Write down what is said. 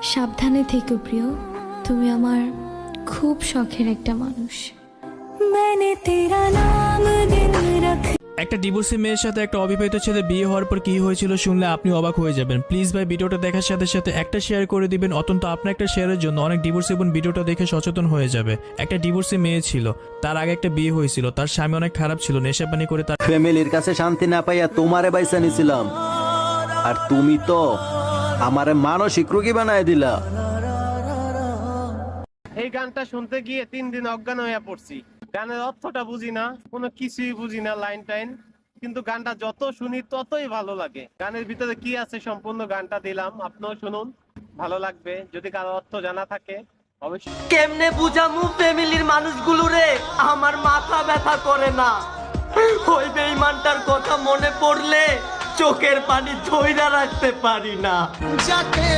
সাবধানে থেকো প্রিয়, তুমি আমার খুব শখের একটা মানুষ। একটা ডিভোর্সি মেয়ের সাথে একটা অবিবাহিত ছেলে বিয়ে হওয়ার পর কি হয়েছিল শুনলে আপনি অবাক হয়ে যাবেন। প্লিজ ভাই ভিডিওটা দেখার সাথে সাথে একটা শেয়ার করে দিবেন, অত্যন্ত আপনার একটা শেয়ারের জন্য অনেক ডিভোর্সি বোন ভিডিওটা দেখে সচেতন হয়ে যাবে। একটা ডিভোর্সি মেয়ে ছিল, তার আগে একটা বিয়ে হয়েছিল, তার স্বামী অনেক খারাপ ছিল, নেশাপানি করে তার ফ্যামিলির কাছে শান্তি না পাইয়া তোমারে বাইসা নিছিলাম, আর তুমি তো আমারে মানসিক রোগী বানায় দিলা। এই গানটা শুনতে গিয়ে 3 দিন অজ্ঞান হয়ে পড়ছি। গানের অর্থটা বুঝি না, কোনো কিছুই বুঝি না, লাইন টাইন, কিন্তু গানটা যত শুনি ততই ভালো লাগে। গানের ভিতরে কি আছে সম্পূর্ণ গানটা দিলাম, আপনিও শুনুন, ভালো লাগবে। যদি কারো অর্থ জানা থাকে অবশ্যই। কেমনে বুঝামু ফ্যামিলির মানুষগুলো রে, আমার মাথা ব্যথা করে না। ওই বেঈমানটার কথা মনে পড়লে চোখের পানি ধইরা রাখতে পারি না। যাকে